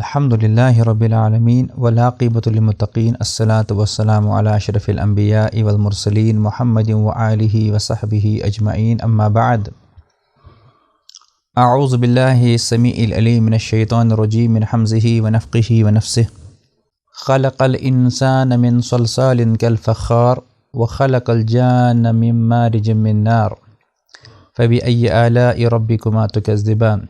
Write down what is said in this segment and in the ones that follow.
الحمدللہ رب العالمین والعاقبۃ للمتقین الصلاۃ والسلام علی اشرف الانبیاء والمرسلین محمد وآلہ وصحبہ اجمعین اما بعد اعوذ باللہ السمیع العلیم من الشیطان الرجیم من حمزہ ونفخہ ونفثہ خلق الانسان من صلصال کالفخار وخلق الجان من مارج من نار فبأی آلاء ربکما تکذبان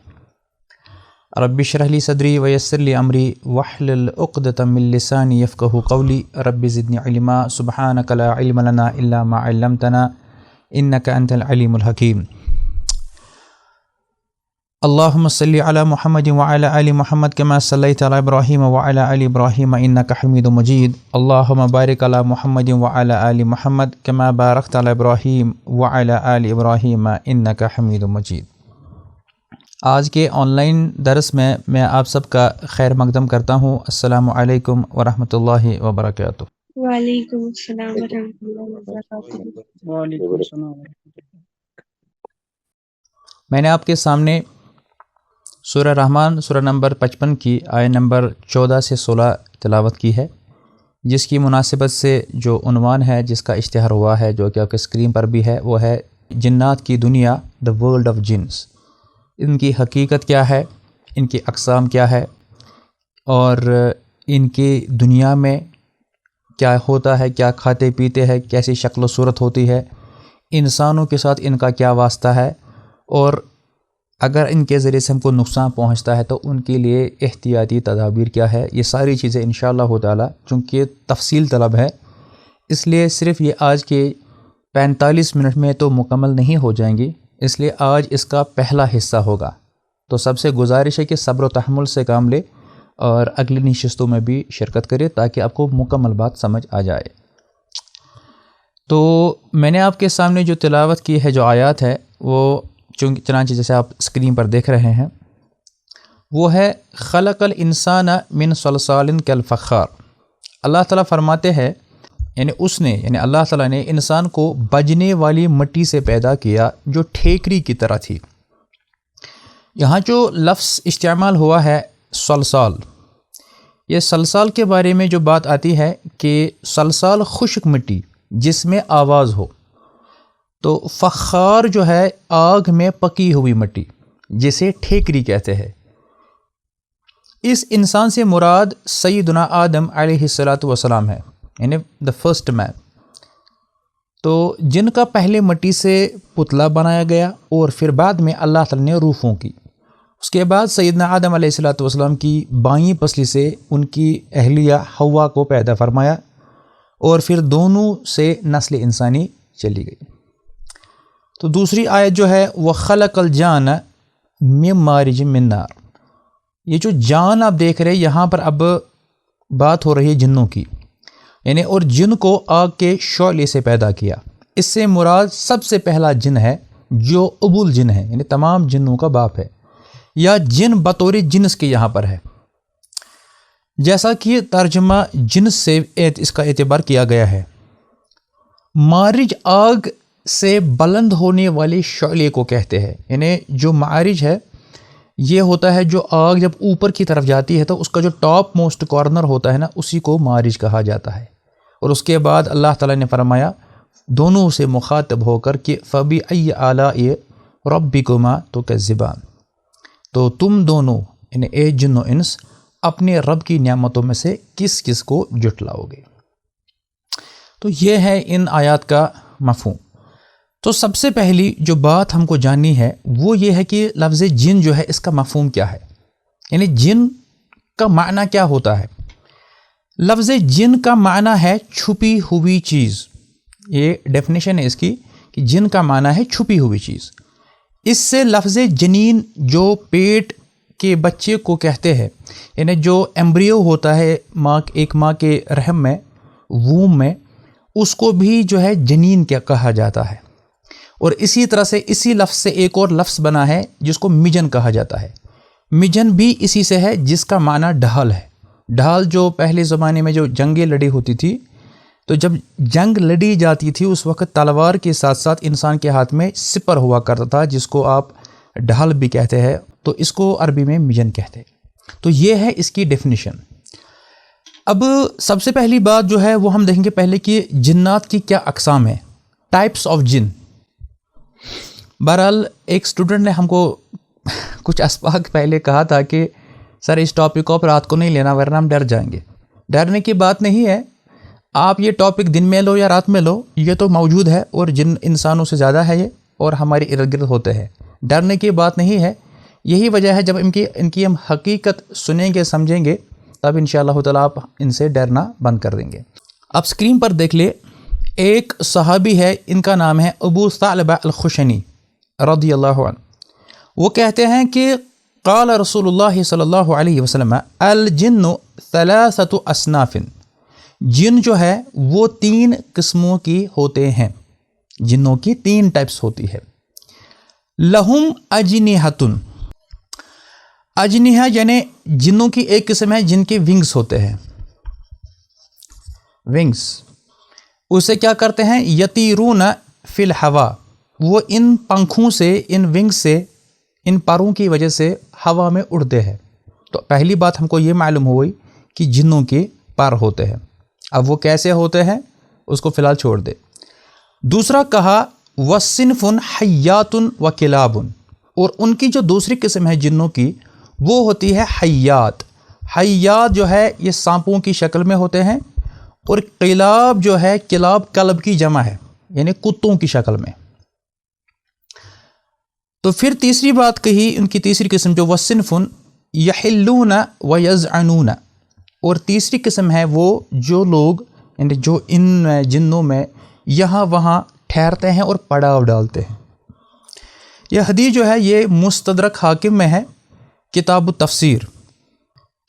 رب اشرح لی صدری ویسر لی امری واحلل عقدۃ من لسانی یفقہوا قولی رب زدنی علما سبحانک لا علم لنا الا ما علمتنا انک انت العلیم الحکیم اللہم صلی علی محمد وعلی آل محمد کما صلیت علی ابراہیم وعلی آل ابراہیم انک حمید مجید اللہم بارک علی محمد وعلی آل محمد کما بارکت علی ابراہیم وعلی آل ابراہیم انک حمید مجید۔ آج کے آن لائن درس میں آپ سب کا خیر مقدم کرتا ہوں۔ السلام علیکم ورحمۃ اللہ وبرکاتہ۔ وعلیکم السلام ورحمۃ اللہ وبرکاتہ۔ وعلیکم السلام۔ میں نے آپ کے سامنے سورہ رحمان سورہ نمبر 55 کی آیت نمبر 14 سے 16 تلاوت کی ہے، جس کی مناسبت سے جو عنوان ہے، جس کا اشتہار ہوا ہے، جو کہ آپ کے اسکرین پر بھی ہے، وہ ہے جنات کی دنیا، دا ورلڈ آف جنس۔ ان کی حقیقت کیا ہے، ان کی اقسام کیا ہے، اور ان کی دنیا میں کیا ہوتا ہے، کیا کھاتے پیتے ہیں، کیسی شکل و صورت ہوتی ہے، انسانوں کے ساتھ ان کا کیا واسطہ ہے، اور اگر ان کے ذریعے سے ہم کو نقصان پہنچتا ہے تو ان کے لیے احتیاطی تدابیر کیا ہے۔ یہ ساری چیزیں انشاءاللہ تعالی چونکہ تفصیل طلب ہے، اس لیے صرف یہ آج کے 45 منٹ میں تو مکمل نہیں ہو جائیں گی، اس لیے آج اس کا پہلا حصہ ہوگا۔ تو سب سے گزارش ہے کہ صبر و تحمل سے کام لے اور اگلی نشستوں میں بھی شرکت کرے تاکہ آپ کو مکمل بات سمجھ آ جائے۔ تو میں نے آپ کے سامنے جو تلاوت کی ہے، جو آیات ہے، وہ چنانچہ جیسے آپ اسکرین پر دیکھ رہے ہیں، وہ ہے خلق الانسان من صلصال کالفخار۔ اللہ تعالیٰ فرماتے ہیں، یعنی اللہ تعالیٰ نے انسان کو بجنے والی مٹی سے پیدا کیا جو ٹھیکری کی طرح تھی۔ یہاں جو لفظ استعمال ہوا ہے صلصال، یہ صلصال کے بارے میں جو بات آتی ہے کہ صلصال خشک مٹی جس میں آواز ہو، تو فخار جو ہے آگ میں پکی ہوئی مٹی جسے ٹھیکری کہتے ہیں۔ اس انسان سے مراد سیدنا آدم علیہ السلام ہے، یعنی دا فرسٹ مین۔ تو جن کا پہلے مٹی سے پتلا بنایا گیا اور پھر بعد میں اللہ تعالیٰ نے روح پھونکی، اس کے بعد سیدنا آدم علیہ السلام کی بائیں پسلی سے ان کی اہلیہ حوا کو پیدا فرمایا، اور پھر دونوں سے نسل انسانی چلی گئی۔ تو دوسری آیت جو ہے وہ خلق الجان من مارج من نار۔ یہ جو جان آپ دیکھ رہے، یہاں پر اب بات ہو رہی ہے جنوں کی، یعنی اور جن کو آگ کے شعلے سے پیدا کیا۔ اس سے مراد سب سے پہلا جن ہے جو ابو الجن ہے، یعنی تمام جنوں کا باپ ہے، یا جن بطور جنس کے یہاں پر ہے، جیسا کہ ترجمہ جنس سے اس کا اعتبار کیا گیا ہے۔ مارج آگ سے بلند ہونے والے شعلے کو کہتے ہیں، یعنی جو معارج ہے یہ ہوتا ہے جو آگ جب اوپر کی طرف جاتی ہے تو اس کا جو ٹاپ موسٹ کارنر ہوتا ہے نا، اسی کو معارج کہا جاتا ہے۔ اور اس کے بعد اللہ تعالیٰ نے فرمایا دونوں سے مخاطب ہو کر کہ فَبِأَيِّ آلَاءِ رَبِّكُمَا تُكَذِّبَانِ، تو تم دونوں یعنی اے جن و انس اپنے رب کی نعمتوں میں سے کس کس کو جھٹلاؤ گے۔ تو یہ ہے ان آیات کا مفہوم۔ تو سب سے پہلی جو بات ہم کو جاننی ہے وہ یہ ہے کہ لفظ جن جو ہے اس کا مفہوم کیا ہے، یعنی جن کا معنی کیا ہوتا ہے۔ لفظ جن کا معنی ہے چھپی ہوئی چیز، یہ ڈیفینیشن ہے اس کی کہ جن کا معنی ہے چھپی ہوئی چیز۔ اس سے لفظ جنین جو پیٹ کے بچے کو کہتے ہیں، یعنی جو ایمبریو ہوتا ہے ایک ماں کے رحم میں، ووم میں، اس کو بھی جو ہے جنین کیا کہا جاتا ہے۔ اور اسی طرح سے اسی لفظ سے ایک اور لفظ بنا ہے جس کو مجن کہا جاتا ہے۔ مجن بھی اسی سے ہے جس کا معنی ڈھال ہے۔ ڈھال جو پہلے زمانے میں جو جنگیں لڑی ہوتی تھی، تو جب جنگ لڑی جاتی تھی اس وقت تلوار کے ساتھ ساتھ انسان کے ہاتھ میں سپر ہوا کرتا تھا، جس کو آپ ڈھال بھی کہتے ہیں، تو اس کو عربی میں مجن کہتے ہیں۔ تو یہ ہے اس کی ڈیفینیشن۔ اب سب سے پہلی بات جو ہے وہ ہم دیکھیں گے پہلے کہ جنات کی کیا اقسام ہیں، ٹائپس آف جن۔ بہرحال ایک اسٹوڈنٹ نے ہم کو کچھ اسباق پہلے کہا تھا کہ سر اس ٹاپک کو آپ رات کو نہیں لینا ورنہ ہم ڈر جائیں گے۔ ڈرنے کی بات نہیں ہے، آپ یہ ٹاپک دن میں لو یا رات میں لو، یہ تو موجود ہے اور جن انسانوں سے زیادہ ہے یہ، اور ہمارے ارد گرد ہوتے ہیں۔ ڈرنے کی بات نہیں ہے، یہی وجہ ہے جب ان کی ہم حقیقت سنیں گے سمجھیں گے تب انشاءاللہ تعالیٰ آپ ان سے ڈرنا بند کر دیں گے۔ اب اسکرین پر دیکھ لے، ایک صحابی ہے، ان کا نام ہے ابو ثعلبہ الخشنی رضی اللہ عنہ۔ وہ کہتے ہیں کہ قال رسول اللہ صلی اللہ علیہ وسلم الجن ثلاثۃ اصناف، جن جو ہے وہ 3 قسموں کی ہوتے ہیں، جنوں کی 3 ٹائپس ہوتی ہے۔ لہم اجنحۃ، اجنحہ یعنی جنوں کی ایک قسم ہے جن کے ونگز ہوتے ہیں، ونگز۔ اسے کیا کرتے ہیں؟ یطیرون فی الہوا، وہ ان پنکھوں سے، ان ونگز سے، ان پروں کی وجہ سے ہوا میں اڑتے ہیں۔ تو پہلی بات ہم کو یہ معلوم ہوئی کہ جنوں کے پر ہوتے ہیں۔ اب وہ کیسے ہوتے ہیں اس کو فی الحال چھوڑ دے۔ دوسرا کہا وصنف حیات و کلاب، اور ان کی جو دوسری قسم ہے جنوں کی وہ ہوتی ہے حیات۔ حیات جو ہے یہ سانپوں کی شکل میں ہوتے ہیں، اور کلاب جو ہے، کلاب کلب کی جمع ہے یعنی کتوں کی شکل میں۔ تو پھر تیسری بات کہی ان کی تیسری قسم جو وصنف یحلون و یزعنون، اور تیسری قسم ہے وہ جو لوگ یعنی جو ان جنوں میں یہاں وہاں ٹھہرتے ہیں اور پڑاؤ ڈالتے ہیں۔ یہ حدیث جو ہے یہ مستدرک حاکم میں ہے، کتاب التفسیر۔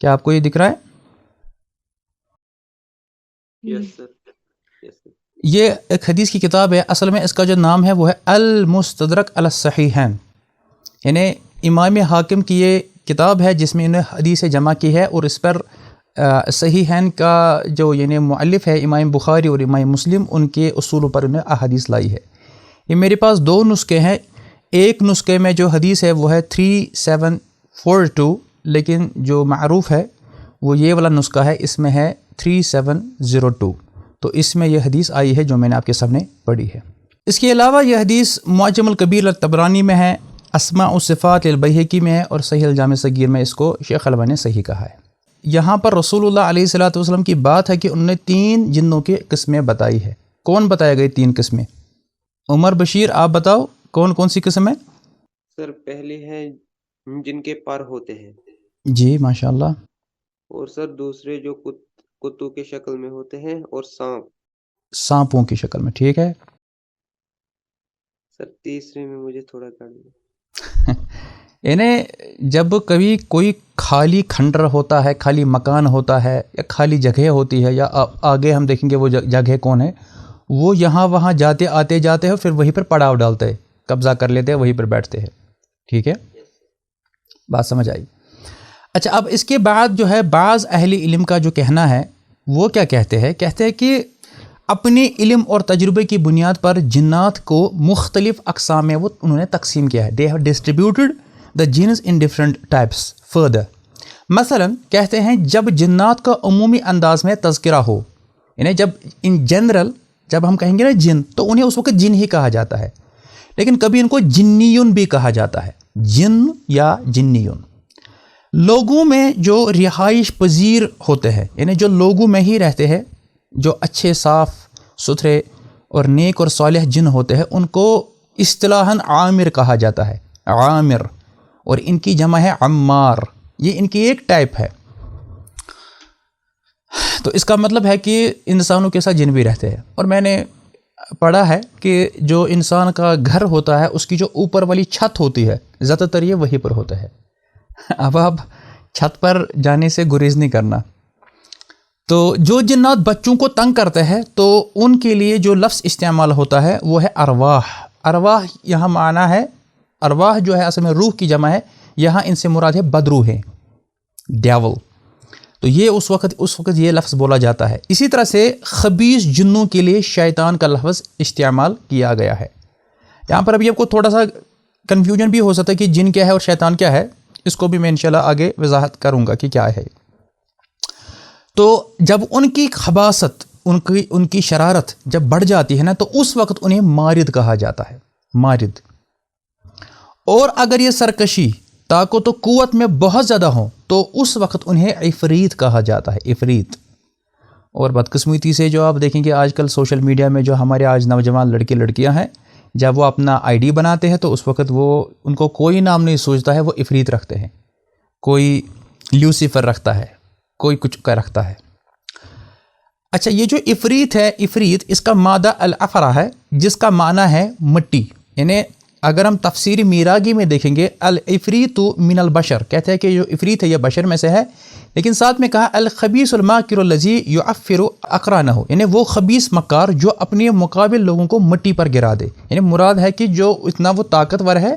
کیا آپ کو یہ دکھ رہا ہے؟ یس سر، یس سر۔ یہ ایک حدیث کی کتاب ہے، اصل میں اس کا جو نام ہے وہ ہے المستدرک علی الصحیحین، یعنی امام حاکم کی یہ کتاب ہے جس میں انہیں حدیث جمع کی ہے، اور اس پر صحیحین کا جو یعنی مؤلف ہے امام بخاری اور امام مسلم، ان کے اصولوں پر انہیں احادیث لائی ہے۔ یہ میرے پاس 2 نسخے ہیں، ایک نسخے میں جو حدیث ہے وہ ہے 3742، لیکن جو معروف ہے وہ یہ والا نسخہ ہے، اس میں ہے 3702۔ تو اس میں یہ حدیث آئی ہے جو میں نے آپ کے سامنے پڑھی ہے۔ اس کے علاوہ یہ حدیث معجم الکبیر الطبرانی میں ہے، اسماء الصفات البیہقی میں ہے، اور صحیح الجامع صغیر میں اس کو شیخ البانی نے صحیح کہا ہے۔ یہاں پر رسول اللہ علیہ الصلوۃ والسلام کی بات ہے کہ انہوں نے 3 جنوں کی قسمیں بتائی ہے۔ کون بتایا گئی 3 قسمیں؟ عمر بشیر آپ بتاؤ کون کون سی قسم ہے؟ سر پہلی ہے جن کے پر ہوتے ہیں، جی ماشاءاللہ۔ اور سر دوسرے جو کتوں کے شکل میں ہوتے ہیں، اور سانپوں کی شکل میں، ٹھیک ہے۔ سر تیسرے میں مجھے تھوڑا کر دیں۔ یعنی جب کبھی کوئی خالی کھنڈر ہوتا ہے، خالی مکان ہوتا ہے، یا خالی جگہ ہوتی ہے، یا آگے ہم دیکھیں گے وہ جگہ کون ہے، وہ یہاں وہاں جاتے آتے جاتے ہیں، پھر وہیں پر پڑاؤ ڈالتے ہیں، قبضہ کر لیتے ہیں، وہیں پر بیٹھتے ہیں، ٹھیک ہے، بات سمجھ آئی۔ اچھا، اب اس کے بعد جو ہے بعض اہل علم کا جو کہنا ہے وہ کیا کہتے ہیں کہ اپنے علم اور تجربے کی بنیاد پر جنات کو مختلف اقسام میں وہ انہوں نے تقسیم کیا ہے۔ they have distributed the jinns in different types further۔ مثلا کہتے ہیں جب جنات کا عمومی انداز میں تذکرہ ہو، یعنی جب ان جنرل جب ہم کہیں گے نا جن، تو انہیں اس وقت جن ہی کہا جاتا ہے، لیکن کبھی ان کو جنیون بھی کہا جاتا ہے، جن یا جنیون۔ لوگوں میں جو رہائش پذیر ہوتے ہیں، یعنی جو لوگوں میں ہی رہتے ہیں، جو اچھے صاف ستھرے اور نیک اور صالح جن ہوتے ہیں، ان کو اصطلاحاً عامر کہا جاتا ہے، عامر، اور ان کی جمع ہے عمار، یہ ان کی ایک ٹائپ ہے۔ تو اس کا مطلب ہے کہ انسانوں کے ساتھ جن بھی رہتے ہیں، اور میں نے پڑھا ہے کہ جو انسان کا گھر ہوتا ہے اس کی جو اوپر والی چھت ہوتی ہے زیادہ تر یہ وہیں پر ہوتا ہے۔ اب آپ چھت پر جانے سے گریز نہیں کرنا۔ تو جو جنات بچوں کو تنگ کرتے ہیں تو ان کے لیے جو لفظ استعمال ہوتا ہے وہ ہے ارواح۔ ارواح یہاں معنی ہے، ارواح جو ہے اصل میں روح کی جمع ہے، یہاں ان سے مراد ہے بدروح ہے، ڈیول۔ تو یہ اس وقت یہ لفظ بولا جاتا ہے۔ اسی طرح سے خبیث جنوں کے لیے شیطان کا لفظ استعمال کیا گیا ہے۔ یہاں پر ابھی آپ کو تھوڑا سا کنفیوژن بھی ہو سکتا ہے کہ جن کیا ہے اور شیطان کیا ہے۔ اس کو بھی میں انشاءاللہ آگے وضاحت کروں گا کہ کیا ہے۔ تو جب ان کی خباثت، ان کی شرارت جب بڑھ جاتی ہے نا، تو اس وقت انہیں مارد کہا جاتا ہے، مارد۔ اور اگر یہ سرکشی، طاقت و قوت میں بہت زیادہ ہوں تو اس وقت انہیں عفریت کہا جاتا ہے، عفریت۔ اور بدقسمتی سے جو آپ دیکھیں گے آج کل سوشل میڈیا میں جو ہمارے آج نوجوان لڑکے لڑکیاں ہیں، جب وہ اپنا آئی ڈی بناتے ہیں تو اس وقت وہ ان کو کوئی نام نہیں سوچتا ہے، وہ عفریت رکھتے ہیں، کوئی لیوسیفر رکھتا ہے، کوئی کچھ کا رکھتا ہے۔ اچھا، یہ جو عفریت ہے، عفریت اس کا مادہ العفرہ ہے، جس کا معنی ہے مٹی۔ یعنی اگر ہم تفسیر میراگی میں دیکھیں گے، العفریت من البشر، کہتے ہیں کہ جو عفریت ہے یہ بشر میں سے ہے، لیکن ساتھ میں کہا الخبیث الماکر الذی یعفر اقرانہ، یعنی وہ خبیث مکار جو اپنے مقابل لوگوں کو مٹی پر گرا دے۔ یعنی مراد ہے کہ جو اتنا وہ طاقتور ہے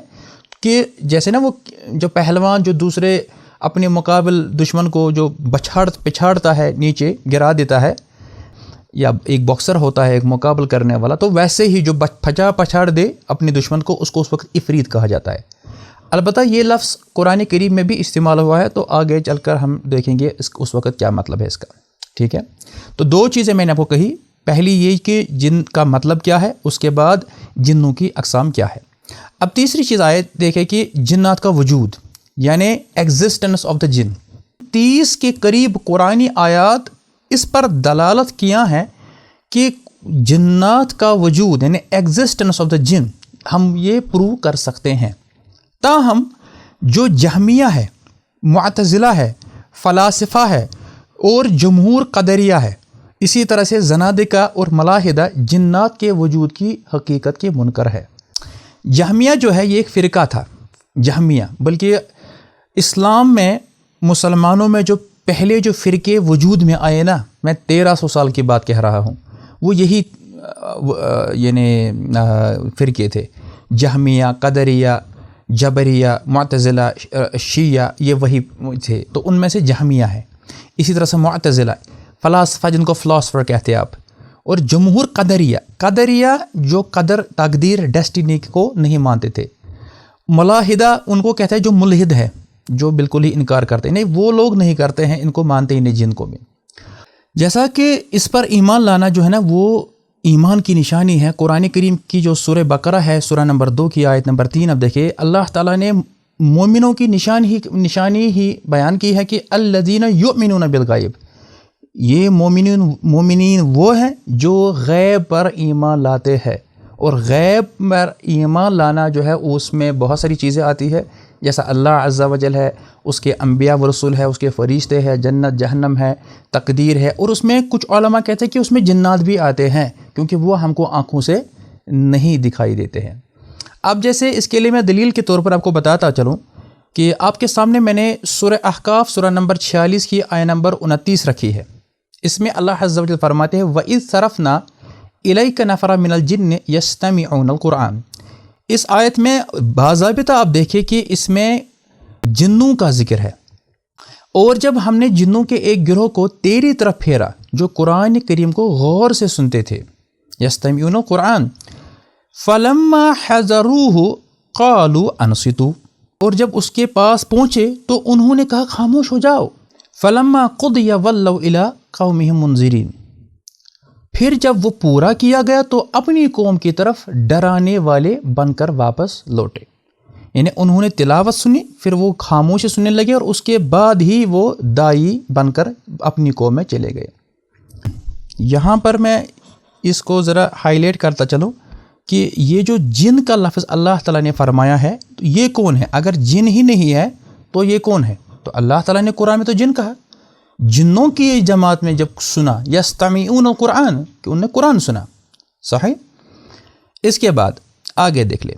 کہ جیسے نا وہ جو پہلوان جو دوسرے اپنے مقابل دشمن کو جو پچھاڑتا ہے، نیچے گرا دیتا ہے، یا ایک باکسر ہوتا ہے ایک مقابل کرنے والا، تو ویسے ہی جو پچھاڑ دے اپنے دشمن کو، اس کو اس وقت عفریت کہا جاتا ہے۔ البتہ یہ لفظ قرآن کریم میں بھی استعمال ہوا ہے، تو آگے چل کر ہم دیکھیں گے اس وقت کیا مطلب ہے اس کا، ٹھیک ہے۔ تو دو چیزیں میں نے آپ کو کہی، پہلی یہ کہ جن کا مطلب کیا ہے، اس کے بعد جنوں کی اقسام کیا ہے۔ اب تیسری چیز آئے دیکھیں کہ جنات کا وجود، یعنی ایگزسٹنس آف دا جن۔ 30 کے قریب قرآنی آیات اس پر دلالت کیا ہیں کہ جنات کا وجود، یعنی ایگزسٹنس آف دا جن، ہم یہ پروو کر سکتے ہیں۔ تاہم جو جہمیہ ہے، معتزلہ ہے، فلاسفہ ہے اور جمہور قدریہ ہے، اسی طرح سے زنادقہ اور ملاحدہ جنات کے وجود کی حقیقت کے منکر ہے۔ جہمیہ جو ہے یہ ایک فرقہ تھا، جہمیہ، بلکہ اسلام میں مسلمانوں میں جو پہلے جو فرقے وجود میں آئے نا، میں 1300 سال کی بات کہہ رہا ہوں، وہ یہی یعنی فرقے تھے، جہمیہ، قدریہ، جبریہ، معتزلہ، شیعہ، یہ وہی تھے، تو ان میں سے جہمیہ ہے۔ اسی طرح سے معتزلہ، فلاسفہ جن کو فلاسفر کہتے ہیں آپ، اور جمہور قدریہ جو قدر، تقدیر، ڈیسٹینی کو نہیں مانتے تھے۔ ملاحدہ ان کو کہتے ہیں جو ملحد ہے، جو بالکل ہی انکار کرتے ہیں، نہیں وہ لوگ نہیں کرتے ہیں، ان کو مانتے ہی نہیں جن کو بھی۔ جیسا کہ اس پر ایمان لانا جو ہے نا وہ ایمان کی نشانی ہے۔ قرآن کریم کی جو سورہ بقرہ ہے، سورہ نمبر 2 کی آیت نمبر 3، اب دیکھیں اللہ تعالیٰ نے مومنوں کی نشانی ہی بیان کی ہے کہ الذین یؤمنون بالغیب، یہ مومنین وہ ہیں جو غیب پر ایمان لاتے ہیں۔ اور غیب پر ایمان لانا جو ہے اس میں بہت ساری چیزیں آتی ہے، جیسا اللہ عز و جل ہے، اس کے انبیاء و رسول ہے، اس کے فرشتے ہیں، جنت جہنم ہے، تقدیر ہے، اور اس میں کچھ علماء کہتے ہیں کہ اس میں جنات بھی آتے ہیں، کیونکہ وہ ہم کو آنکھوں سے نہیں دکھائی دیتے ہیں۔ اب جیسے اس کے لیے میں دلیل کے طور پر آپ کو بتاتا چلوں کہ آپ کے سامنے میں نے سورہ احقاف سورہ نمبر 46 کی آیت نمبر 29 رکھی ہے۔ اس میں اللہ عز و جل فرماتے ہیں وَإِذْ صَرَفْنَا إِلَيْكَ نَفَرًا مِنَ الْجِنِّ يَسْتَمِعُونَ الْقُرْآنَ۔ اس آیت میں باضابطہ آپ دیکھیں کہ اس میں جنوں کا ذکر ہے، اور جب ہم نے جنوں کے ایک گروہ کو تیری طرف پھیرا جو قرآن کریم کو غور سے سنتے تھے، یستمعون القرآن، فلما حضروہ قالوا انصتوا، اور جب اس کے پاس پہنچے تو انہوں نے کہا خاموش ہو جاؤ، فلما قضی ولوا الی قومہم منذرین، پھر جب وہ پورا کیا گیا تو اپنی قوم کی طرف ڈرانے والے بن کر واپس لوٹے۔ یعنی انہوں نے تلاوت سنی، پھر وہ خاموش سننے لگے، اور اس کے بعد ہی وہ دائی بن کر اپنی قوم میں چلے گئے۔ یہاں پر میں اس کو ذرا ہائی لائٹ کرتا چلوں کہ یہ جو جن کا لفظ اللہ تعالیٰ نے فرمایا ہے، تو یہ کون ہے؟ اگر جن ہی نہیں ہے تو یہ کون ہے؟ تو اللہ تعالیٰ نے قرآن میں تو جن کہا، جنوں کی جماعت میں جب سنا یستمعون القرآن، کہ انہوں نے قرآن سنا، صحیح۔ اس کے بعد آگے دیکھ لیں،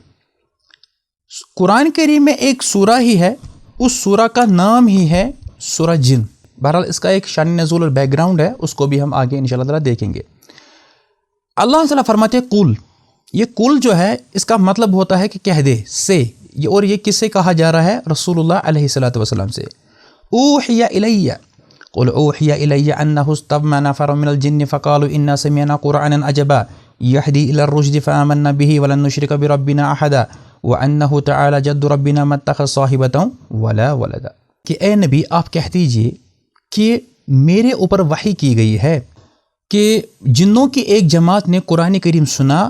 قرآن کریم میں ایک سورہ ہی ہے، اس سورہ کا نام ہی ہے سورہ جن۔ بہرحال اس کا ایک شان نزول اور بیک گراؤنڈ ہے، اس کو بھی ہم آگے انشاءاللہ تعالیٰ دیکھیں گے۔ اللہ تعالیٰ فرماتے ہیں قل، یہ قل جو ہے اس کا مطلب ہوتا ہے کہ کہہ دے، سے، اور یہ کس سے کہا جا رہا ہے؟ رسول اللہ علیہ السلام سے۔ اوحی الیہ، قل اوحی الی انہ استمع نفر من الجن فقالوا انا سمعنا قرآنا عجبا یہدی الی الرشد فآمنا به ولن نشرک بربنا احدا وَأَنَّهُ تَعَالَى جَدُّ رَبِّنَا مَا اتَّخَذَ صَاحِبَةً وَلَا وَلَدًا کہ اے نبی آپ کہہ دیجئے کہ میرے اوپر وحی کی گئی ہے کہ جنوں کی ایک جماعت نے قرآن کریم سنا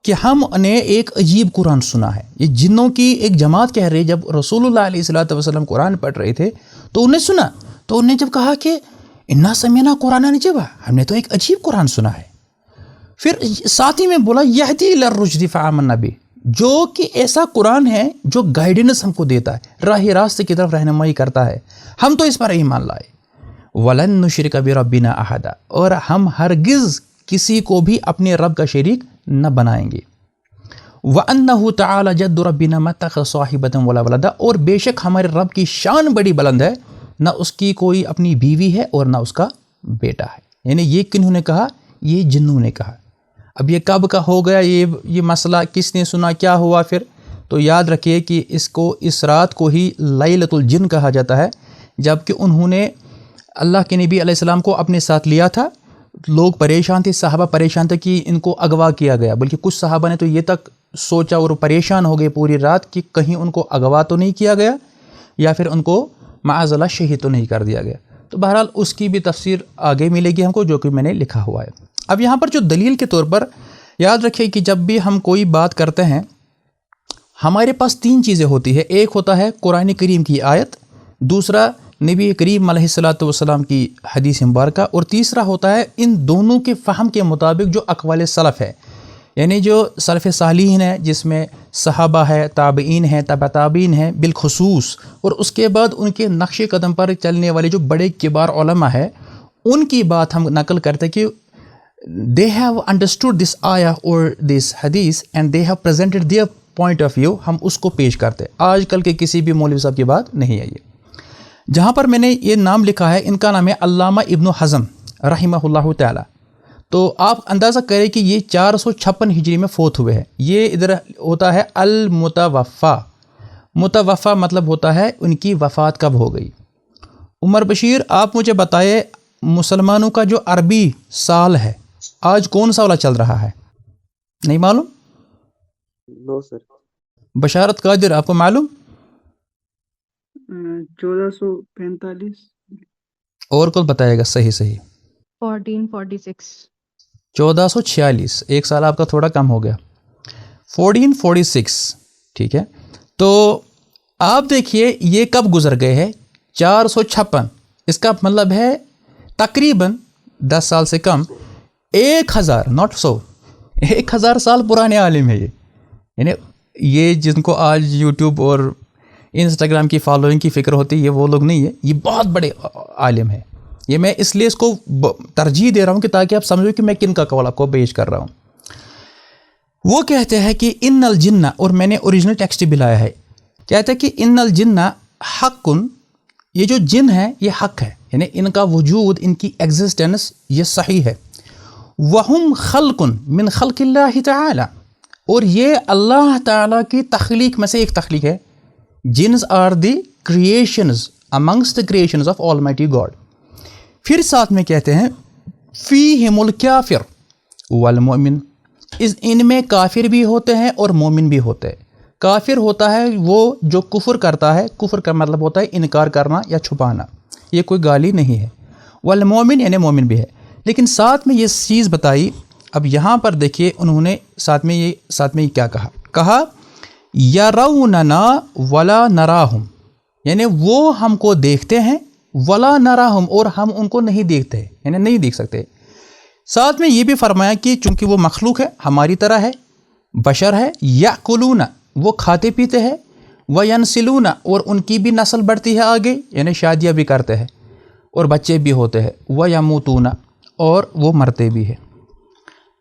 کہ ہم نے ایک عجیب قرآن سنا ہے. یہ جنوں کی ایک جماعت کہہ رہے جب رسول اللہ علیہ الصلوۃ والسلام قرآن پڑھ رہے تھے تو انہیں سنا تو انہیں جب کہا کہ انا سمعنا قرآن عجبا ہم نے تو ایک عجیب قرآن سنا ہے. پھر ساتھ ہی میں بولا یہدی الی الرشد فآمنا بہ جو کہ ایسا قرآن ہے جو گائیڈنس ہم کو دیتا ہے راہ راستے کی طرف رہنمائی کرتا ہے ہم تو اس پر ایمان لائے. وَلَن نُشْرِكَ بِرَبِّنَا أَحَدًا اور ہم ہرگز کسی کو بھی اپنے رب کا شریک نہ بنائیں گے. وَأَنَّهُ تَعَالَى جَدُّ رَبِّنَا مَا اتَّخَذَ صَاحِبَةً وَلَا وَلَدًا اور بے شک ہمارے رب کی شان بڑی بلند ہے نہ اس کی کوئی اپنی بیوی ہے اور نہ اس کا بیٹا ہے. یعنی یہ کنہوں نے کہا یہ جنوں نے کہا. اب یہ کب کا ہو گیا یہ مسئلہ کس نے سنا کیا ہوا پھر تو یاد رکھیے کہ اس رات کو ہی لیلۃ الجن کہا جاتا ہے جب کہ انہوں نے اللہ کے نبی علیہ السلام کو اپنے ساتھ لیا تھا. لوگ پریشان تھے صحابہ پریشان تھے کہ ان کو اغوا کیا گیا بلکہ کچھ صحابہ نے تو یہ تک سوچا اور پریشان ہو گئے پوری رات کہ کہیں ان کو اغوا تو نہیں کیا گیا یا پھر ان کو معاذ اللہ شہید تو نہیں کر دیا گیا. تو بہرحال اس کی بھی تفسیر آگے ملے گی ہم کو جو کہ میں نے لکھا ہوا ہے. اب یہاں پر جو دلیل کے طور پر یاد رکھیں کہ جب بھی ہم کوئی بات کرتے ہیں ہمارے پاس تین چیزیں ہوتی ہے. ایک ہوتا ہے قرآن کریم کی آیت دوسرا نبی کریم علیہ الصلوۃ والسلام کی حدیث مبارکہ اور تیسرا ہوتا ہے ان دونوں کے فہم کے مطابق جو اقوال سلف ہے یعنی جو سلف صالحین ہے جس میں صحابہ ہے تابعین ہیں تبع تابعین ہیں بالخصوص اور اس کے بعد ان کے نقش قدم پر چلنے والے جو بڑے کبار علماء ہے ان کی بات ہم نقل کرتے کہ they have understood this ayah or this hadith and they have presented their point of view ہم اس کو پیش کرتے. آج کل کے کسی بھی مولوی صاحب کی بات نہیں ہے. یہ جہاں پر میں نے یہ نام لکھا ہے ان کا نام ہے علامہ ابن حزم رحمہ اللہ تعالی. تو آپ اندازہ کریں کہ یہ 456 ہجری میں فوت ہوئے ہیں. یہ ادھر ہوتا ہے المتوفا. متوفا مطلب ہوتا ہے ان کی وفات کب ہو گئی. عمر بشیر آپ مجھے بتائے مسلمانوں کا جو عربی سال ہے آج کون سا والا چل رہا ہے نہیں معلوم؟ نو سر. بشارت قادر آپ کو معلوم؟ 1445. اور کچھ بتائے گا صحیح 1446 1446 ایک سال آپ کا تھوڑا کم ہو گیا 1446 ٹھیک ہے. تو آپ دیکھیے یہ کب گزر گئے ہیں 456 اس کا مطلب ہے تقریباً 10 سال سے کم 1000 not 100 1000 سال پرانے عالم ہے. یعنی یہ جن کو آج یوٹیوب اور انسٹاگرام کی فالوئنگ کی فکر ہوتی ہے یہ وہ لوگ نہیں ہے یہ بہت بڑے عالم ہے. یہ میں اس لیے اس کو ترجیح دے رہا ہوں کہ تاکہ آپ سمجھو کہ میں کن کا قول آپ کو پیش کر رہا ہوں. وہ کہتے ہیں کہ ان الجن اور میں نے اوریجنل ٹیکسٹ بھی لایا ہے کہتے ہیں کہ ان الجن حق یہ جو جن ہے یہ حق ہے یعنی ان کا وجود ان کی ایگزسٹنس یہ صحیح ہے. وہم خلق من خلق اللہ تعالی اور یہ اللہ تعالیٰ کی تخلیق میں سے ایک تخلیق ہے. جنس are the creations amongst the creations of almighty God. پھر ساتھ میں کہتے ہیں فیہم الکافر والمؤمن ان میں کافر بھی ہوتے ہیں اور مومن بھی ہوتے ہیں. کافر ہوتا ہے وہ جو کفر کرتا ہے کفر کا مطلب ہوتا ہے انکار کرنا یا چھپانا یہ کوئی گالی نہیں ہے. والمؤمن یعنی مومن بھی ہے. لیکن ساتھ میں یہ چیز بتائی اب یہاں پر دیکھیے انہوں نے ساتھ میں یہ کیا کہا یروننا ولا نراہم یعنی وہ ہم کو دیکھتے ہیں ولا نراہم اور ہم ان کو نہیں دیکھتے یعنی نہیں دیکھ سکتے. ساتھ میں یہ بھی فرمایا کہ چونکہ وہ مخلوق ہے ہماری طرح ہے بشر ہے یاکلون وہ کھاتے پیتے ہیں وینسلون اور ان کی بھی نسل بڑھتی ہے آگے یعنی شادیاں بھی کرتے ہیں اور بچے بھی ہوتے ہیں ویموتون اور وہ مرتے بھی ہیں.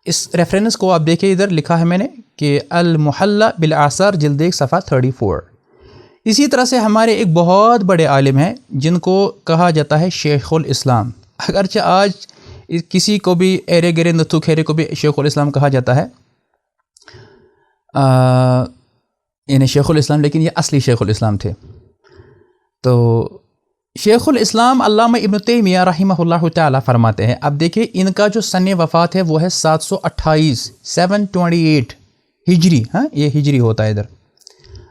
اس ریفرنس کو آپ دیکھیں ادھر لکھا ہے میں نے کہ المحلہ بالآثار جلد 1 صفحہ 34. اسی طرح سے ہمارے ایک بہت بڑے عالم ہیں جن کو کہا جاتا ہے شیخ الاسلام. اگرچہ آج کسی کو بھی ایرے گرے نتھو کھیرے کو بھی شیخ الاسلام کہا جاتا ہے یعنی شیخ الاسلام لیکن یہ اصلی شیخ الاسلام تھے. تو شیخ الاسلام علامہ ابن تیمیہ رحمہ اللہ تعالیٰ فرماتے ہیں اب دیکھیں ان کا جو سن وفات ہے وہ ہے 728 ہجری. ہاں یہ ہجری ہوتا ہے ادھر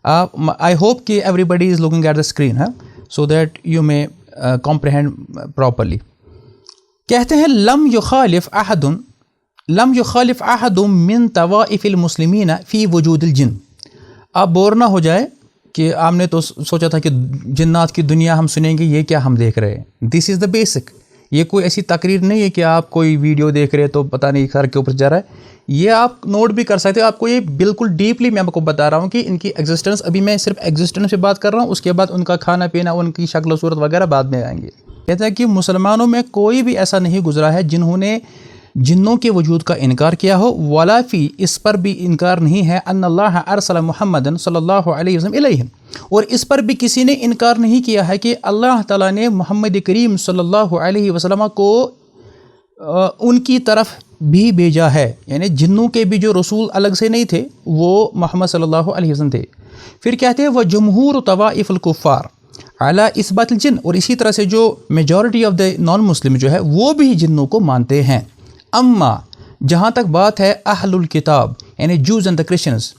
I hope کہ everybody is looking at the screen so that you may comprehend properly. کہتے ہیں لم يخالف احد من طوائف المسلمین فی وجود الجن. آپ بور نہ ہو جائے کہ آپ نے تو سوچا تھا کہ جنات کی دنیا ہم سنیں گے، یہ کیا ہم دیکھ رہے ہیں. دس از دا بیسک. یہ کوئی ایسی تقریر نہیں ہے کہ آپ کوئی ویڈیو دیکھ رہے تو پتہ نہیں سر کے اوپر جا رہا ہے. یہ آپ نوٹ بھی کر سکتے ہو. آپ کو یہ بالکل ڈیپلی میں آپ کو بتا رہا ہوں کہ ان کی ایگزسٹنس، ابھی میں صرف ایگزسٹنس پہ بات کر رہا ہوں، اس کے بعد ان کا کھانا پینا، ان کی شکل و صورت وغیرہ بعد میں آئیں گے. کہتا ہے کہ مسلمانوں میں کوئی بھی ایسا نہیں گزرا ہے جنہوں نے جنوں کے وجود کا انکار کیا ہو. ولا فی، اس پر بھی انکار نہیں ہے، ان اللہ ارسل محمد صلی اللہ علیہ وسلم الیہم، اور اس پر بھی کسی نے انکار نہیں کیا ہے کہ اللہ تعالیٰ نے محمد کریم صلی اللہ علیہ وسلم کو ان کی طرف بھی بھیجا ہے. یعنی جنوں کے بھی جو رسول الگ سے نہیں تھے، وہ محمد صلی اللہ علیہ وسلم تھے. پھر کہتے ہیں وہ جمہور طوائف الکفار علی اثبات الجن، اور اسی طرح سے جو میجورٹی آف دا نان مسلم جو ہے وہ بھی جنوں کو مانتے ہیں. اما جہاں تک بات ہے اہل الکتاب یعنی جوز اینڈ دا کرسچنز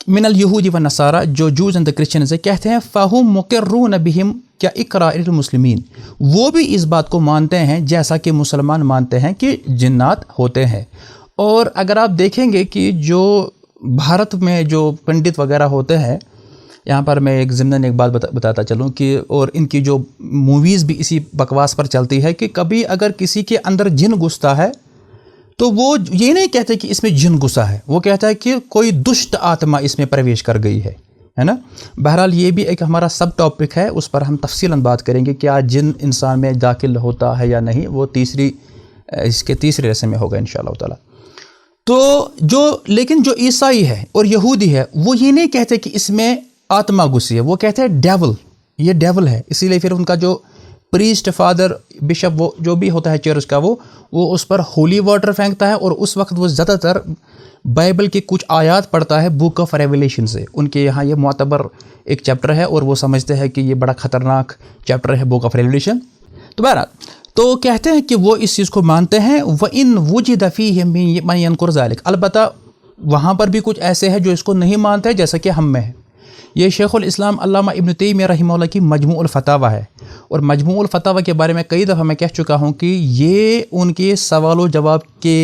من الیہود و نصارہ، جو جوز اینڈ دا کرسچنز ہے، کہتے ہیں فہم مقرون بہم کیا اقرار المسلمین، وہ بھی اس بات کو مانتے ہیں جیسا کہ مسلمان مانتے ہیں کہ جنات ہوتے ہیں. اور اگر آپ دیکھیں گے کہ جو بھارت میں جو پنڈت وغیرہ ہوتے ہیں، یہاں پر میں ایک ضمن ایک بات بتاتا چلوں کہ اور ان کی جو موویز بھی اسی بکواس پر چلتی ہے کہ کبھی اگر کسی کے اندر جن گھستا ہے تو وہ یہ نہیں کہتے کہ اس میں جن گھسا ہے، وہ کہتا ہے کہ کوئی دشت آتما اس میں پرویش کر گئی ہے نا. بہرحال یہ بھی ایک ہمارا سب ٹاپک ہے، اس پر ہم تفصیلاً بات کریں گے کیا جن انسان میں داخل ہوتا ہے یا نہیں. وہ اس کے تیسرے رسم میں ہوگا انشاءاللہ تعالی. تو لیکن جو عیسائی ہے اور یہودی ہے وہ یہ نہیں کہتے کہ اس میں آتما گھسی ہے، وہ کہتے ہیں ڈیول، یہ ڈیول ہے. اسی لیے پھر ان کا جو پریسٹ، فادر، بشپ، وہ جو بھی ہوتا ہے چرچ کا، وہ اس پر ہولی واٹر پھینکتا ہے، اور اس وقت وہ زیادہ تر بائبل کے کچھ آیات پڑھتا ہے بک آف ریویلیشن سے. ان کے یہاں یہ معتبر ایک چیپٹر ہے اور وہ سمجھتے ہیں کہ یہ بڑا خطرناک چیپٹر ہے بک آف ریویلیشن. تو بہرحال تو کہتے ہیں کہ وہ اس چیز کو مانتے ہیں. وَإِن وُجِدَ فِيهِ مَن يَنْكُرُ ذَلِكَ، البتہ وہاں پر بھی کچھ ایسے ہیں جو اس کو نہیں مانتے جیسا کہ ہم میں ہے. یہ شیخ الاسلام علامہ ابن تیمیہ رحمہ اللہ کی مجموع الفتاوی ہے، اور مجموع الفتاوی کے بارے میں کئی دفعہ میں کہہ چکا ہوں کہ یہ ان کے سوال و جواب کے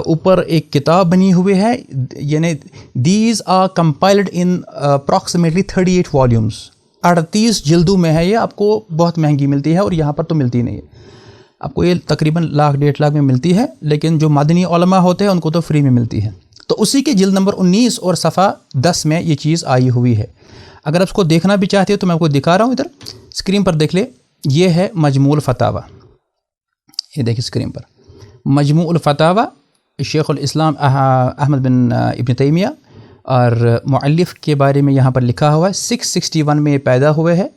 اوپر ایک کتاب بنی ہوئی ہے. یعنی these are compiled in approximately 38 volumes, 38 جلدوں میں ہے. یہ آپ کو بہت مہنگی ملتی ہے اور یہاں پر تو ملتی نہیں ہے. آپ کو یہ تقریباً 1,00,000-1.5 میں ملتی ہے، لیکن جو مدنی علماء ہوتے ہیں ان کو تو فری میں ملتی ہے. تو اسی کے جلد نمبر 19 اور صفحہ 10 میں یہ چیز آئی ہوئی ہے. اگر آپ اس کو دیکھنا بھی چاہتے ہو تو میں آپ کو دکھا رہا ہوں، ادھر اسکرین پر دیکھ لے. یہ ہے مجموع الفتاوی، یہ دیکھیں اسکرین پر مجموع الفتاوی شیخ الاسلام احمد بن ابن تیمیہ، اور مؤلف کے بارے میں یہاں پر لکھا ہوا ہے 661 میں یہ پیدا ہوئے ہے،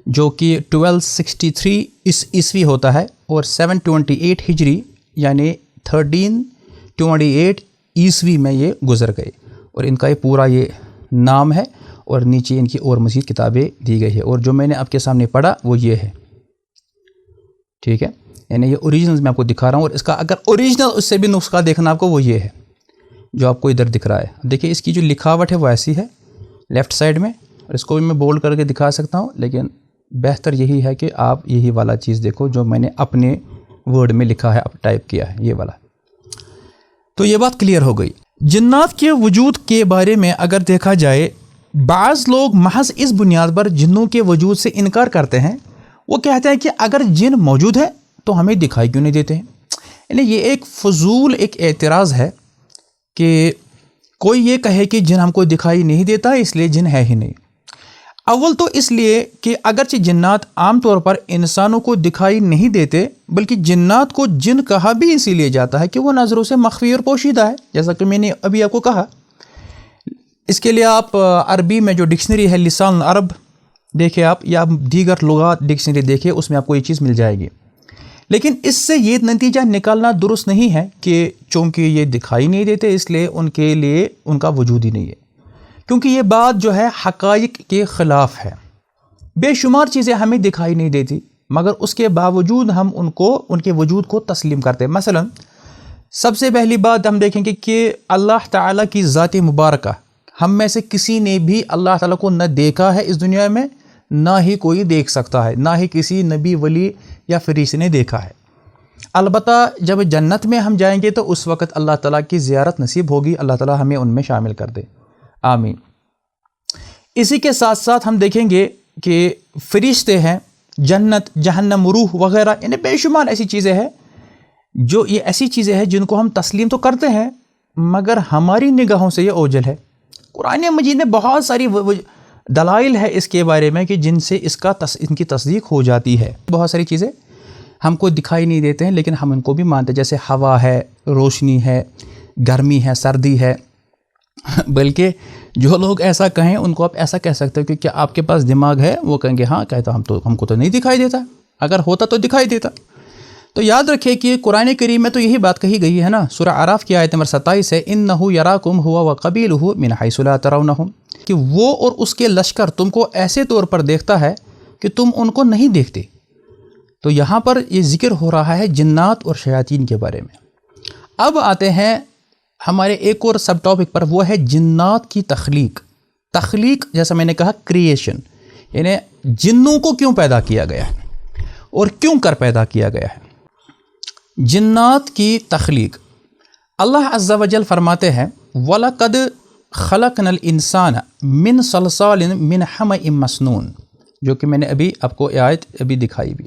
جو کہ 1263 عیسوی ہوتا ہے، اور 728 ہجری یعنی 1328 عیسوی میں یہ گزر گئے. اور ان کا یہ پورا یہ نام ہے، اور نیچے ان کی اور مزید کتابیں دی گئی ہے. اور جو میں نے آپ کے سامنے پڑھا وہ یہ ہے، ٹھیک ہے. یعنی یہ اوریجنل میں آپ کو دکھا رہا ہوں، اور اس کا اگر اوریجنل اس سے بھی نسخہ دیکھنا آپ کو وہ یہ ہے جو آپ کو ادھر دکھ رہا ہے. دیکھیں اس کی جو لکھاوٹ ہے وہ ایسی ہے لیفٹ سائڈ میں، اور اس کو بھی میں بولڈ کر کے دکھا سکتا ہوں، لیکن بہتر یہی ہے کہ آپ یہی والا چیز دیکھو جو میں نے اپنے ورڈ میں لکھا ہے، ٹائپ کیا ہے، یہ والا. تو یہ بات کلیئر ہو گئی. جنات کے وجود کے بارے میں اگر دیکھا جائے، بعض لوگ محض اس بنیاد پر جنوں کے وجود سے انکار کرتے ہیں. وہ کہتے ہیں کہ اگر جن موجود ہے تو ہمیں دکھائی کیوں نہیں دیتے ہیں. یعنی یہ ایک فضول ایک اعتراض ہے کہ کوئی یہ کہے کہ جن ہم کو دکھائی نہیں دیتا اس لیے جن ہے ہی نہیں. اول تو اس لیے کہ اگرچہ جنات عام طور پر انسانوں کو دکھائی نہیں دیتے، بلکہ جنات کو جن کہا بھی اسی لیے جاتا ہے کہ وہ نظروں سے مخفی اور پوشیدہ ہے، جیسا کہ میں نے ابھی آپ کو کہا. اس کے لیے آپ عربی میں جو ڈکشنری ہے لسان العرب دیکھیں آپ، یا دیگر لغات ڈکشنری دیکھیں، اس میں آپ کو یہ چیز مل جائے گی. لیکن اس سے یہ نتیجہ نکالنا درست نہیں ہے کہ چونکہ یہ دکھائی نہیں دیتے اس لیے ان کے لیے ان کا وجود ہی نہیں ہے، کیونکہ یہ بات جو ہے حقائق کے خلاف ہے. بے شمار چیزیں ہمیں دکھائی نہیں دیتی، مگر اس کے باوجود ہم ان کے وجود کو تسلیم کرتے ہیں. مثلا سب سے پہلی بات ہم دیکھیں گے کہ اللہ تعالیٰ کی ذات مبارکہ ہم میں سے کسی نے بھی اللہ تعالیٰ کو نہ دیکھا ہے اس دنیا میں، نہ ہی کوئی دیکھ سکتا ہے، نہ ہی کسی نبی ولی یا فرشتے نے دیکھا ہے۔ البتہ جب جنت میں ہم جائیں گے تو اس وقت اللہ تعالیٰ کی زیارت نصیب ہوگی، اللہ تعالیٰ ہمیں ان میں شامل کر دے، آمین۔ اسی کے ساتھ ساتھ ہم دیکھیں گے کہ فرشتے ہیں، جنت، جہنم، روح وغیرہ، یعنی بے شمار ایسی چیزیں ہیں جو یہ ایسی چیزیں ہیں جن کو ہم تسلیم تو کرتے ہیں مگر ہماری نگاہوں سے یہ اوجھل ہے۔ قرآن مجید میں بہت ساری دلائل ہے اس کے بارے میں کہ جن سے ان کی تصدیق ہو جاتی ہے۔ بہت ساری چیزیں ہم کو دکھائی نہیں دیتے ہیں لیکن ہم ان کو بھی مانتے ہیں، جیسے ہوا ہے، روشنی ہے، گرمی ہے، سردی ہے۔ بلکہ جو لوگ ایسا کہیں ان کو آپ ایسا کہہ سکتے ہو کہ کیا آپ کے پاس دماغ ہے؟ وہ کہیں گے ہاں، کہتا ہم کو تو نہیں دکھائی دیتا، اگر ہوتا تو دکھائی دیتا۔ تو یاد رکھیں کہ قرآن کریم میں تو یہی بات کہی گئی ہے نا، سورہ اعراف کی آیت نمبر 27 ہے، اِنَّهُ يَرَاكُمْ هُوَ وَقَبِيلُهُ مِنْ حَيْثُ لَا تَرَوْنَهُمْ، کہ وہ اور اس کے لشکر تم کو ایسے طور پر دیکھتا ہے کہ تم ان کو نہیں دیکھتے۔ تو یہاں پر یہ ذکر ہو رہا ہے جنات اور شیاطین کے بارے میں۔ اب آتے ہیں ہمارے ایک اور سب ٹاپک پر، وہ ہے جنات کی تخلیق۔ تخلیق جیسا میں نے کہا کریشن، یعنی جنوں کو کیوں پیدا کیا گیا ہے اور کیوں کر پیدا کیا گیا ہے۔ جنات کی تخلیق، اللہ عز و جل فرماتے ہیں وَلَقَدْ خَلَقْنَا الْإِنسَانَ مِنْ صَلْصَالٍ مِنْ حَمَإٍ مَسْنُونٍ، جو کہ میں نے ابھی آپ کو آیت ابھی دکھائی بھی۔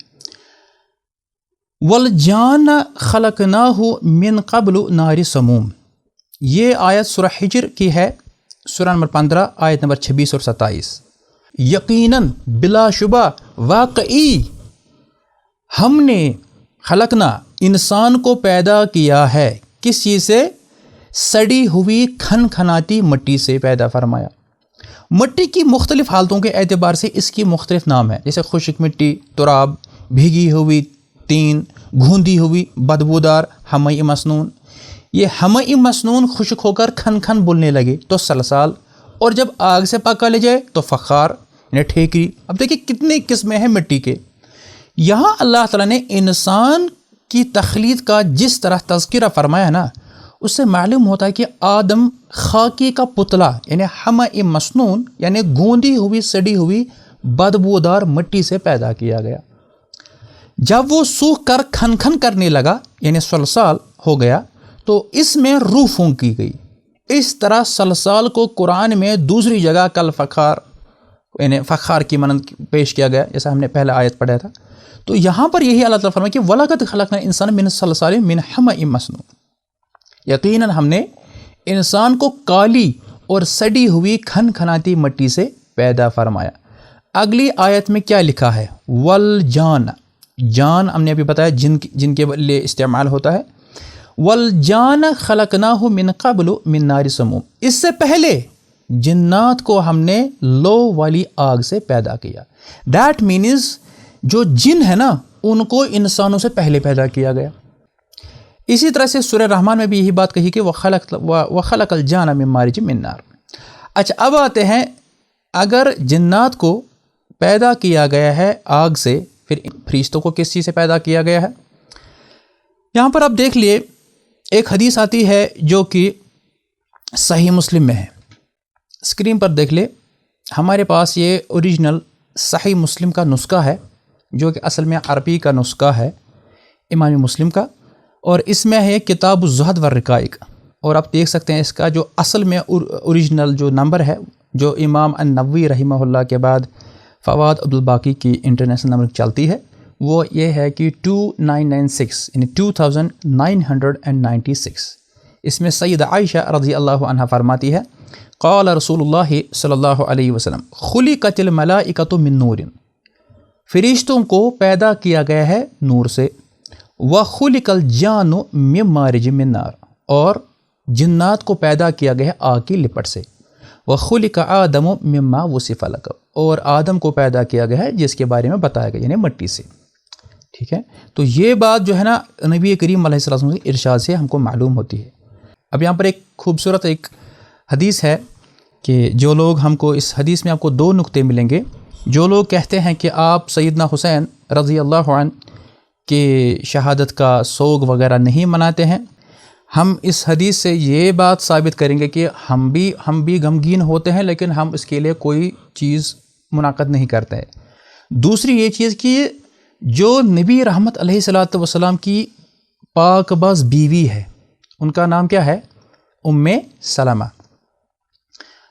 وَالْجَانَّ خَلَقْنَاهُ مِنْ قَبْلُ نَارِ سَمُومٍ، یہ آیت سورہ حجر کی ہے، سورہ نمبر 15 آیت نمبر 26 اور 27۔ یقیناً بلا شبہ واقعی ہم نے خلقنا انسان کو پیدا کیا ہے، کس چیز سے؟ سڑی ہوئی کھنکھناتی مٹی سے پیدا فرمایا۔ مٹی کی مختلف حالتوں کے اعتبار سے اس کی مختلف نام ہیں، جیسے خشک مٹی، تراب، بھیگی ہوئی تین، گھوندی ہوئی بدبودار، حمئی مسنون۔ یہ حمئی مسنون خشک ہو کر کھن کھن بولنے لگے تو سلسال، اور جب آگ سے پکا لے جائے تو فخار یعنی ٹھیکری۔ اب دیکھیں کتنی قسمیں ہیں مٹی کے۔ یہاں اللہ تعالیٰ نے انسان کی تخلیق کا جس طرح تذکرہ فرمایا نا، اس سے معلوم ہوتا ہے کہ آدم خاکی کا پتلا یعنی حمئی مسنون، یعنی گوندی ہوئی سڑی ہوئی بدبودار مٹی سے پیدا کیا گیا۔ جب وہ سوکھ کر کھن کھن کرنے لگا یعنی سلسال ہو گیا تو اس میں روح پھونکی گئی۔ اس طرح سلسال کو قرآن میں دوسری جگہ کل فخار یعنی فخار کی مانند پیش کیا گیا، جیسا ہم نے پہلا آیت پڑھا تھا۔ تو یہاں پر یہی اللہ تعالیٰ فرمایا کہ وَلَقَدْ خَلَقْنَا الْإِنسَانَ مِنْ صَلْصَالٍ مِنْ حَمَإٍ مَسْنُونٍ، یقیناً ہم نے انسان کو کالی اور سڑی ہوئی کھن کھناتی مٹی سے پیدا فرمایا۔ اگلی آیت میں کیا لکھا ہے؟ والجان، جان ہم نے ابھی بتایا جن کے لیے استعمال ہوتا ہے۔ والجان خلقناہ من قبل من نار سموم، اس سے پہلے جنات کو ہم نے لو والی آگ سے پیدا کیا۔ دیٹ مینز جو جن ہے نا ان کو انسانوں سے پہلے پیدا کیا گیا۔ اسی طرح سے سورہ رحمان میں بھی یہی بات کہی کہ وَخَلَقَ الْجَانَ مِن مَارِجٍ مِن نَار۔ اچھا اب آتے ہیں، اگر جنات کو پیدا کیا گیا ہے آگ سے، پھر فرشتوں کو کس چیز سے پیدا کیا گیا ہے؟ یہاں پر آپ دیکھ لیے ایک حدیث آتی ہے جو کہ صحیح مسلم میں ہے، اسکرین پر دیکھ لے۔ ہمارے پاس یہ اوریجنل صحیح مسلم کا نسخہ ہے جو کہ اصل میں عربی کا نسخہ ہے امام مسلم کا، اور اس میں ہے کتاب الزہد والرقائق، اور آپ دیکھ سکتے ہیں اس کا جو اصل میں اوریجنل جو نمبر ہے، جو امام النووی رحمہ اللہ کے بعد فواد عبدالباقی کی انٹرنیشنل نمبر چلتی ہے، وہ یہ ہے کہ 2996 یعنی 2996۔ اس میں سید عائشہ رضی اللہ عنہ فرماتی ہے قال رسول اللہ صلی اللہ علیہ وسلم خلقت الملائکۃ من نور، فرشتوں کو پیدا کیا گیا ہے نور سے، وخلق الجان من مارج من نار، اور جنات کو پیدا کیا گیا ہے آگ کی لپٹ سے، وخلق آدم مما وصف لک، اور آدم کو پیدا کیا گیا ہے جس کے بارے میں بتایا گیا یعنی مٹی سے۔ ٹھیک ہے، تو یہ بات جو ہے نا نبی کریم علیہ السلام کے ارشاد سے ہم کو معلوم ہوتی ہے۔ اب یہاں پر ایک خوبصورت ایک حدیث ہے کہ جو لوگ ہم کو اس حدیث میں آپ کو دو نقطے ملیں گے۔ جو لوگ کہتے ہیں کہ آپ سیدنا حسین رضی اللہ عنہ کے شہادت کا سوگ وغیرہ نہیں مناتے ہیں، ہم اس حدیث سے یہ بات ثابت کریں گے کہ ہم بھی غمگین ہوتے ہیں، لیکن ہم اس کے لیے کوئی چیز منعقد نہیں کرتے ہیں۔ دوسری یہ چیز کہ جو نبی رحمت علیہ الصلوۃ والسلام کی پاک باز بیوی ہے، ان کا نام کیا ہے؟ ام سلمہ۔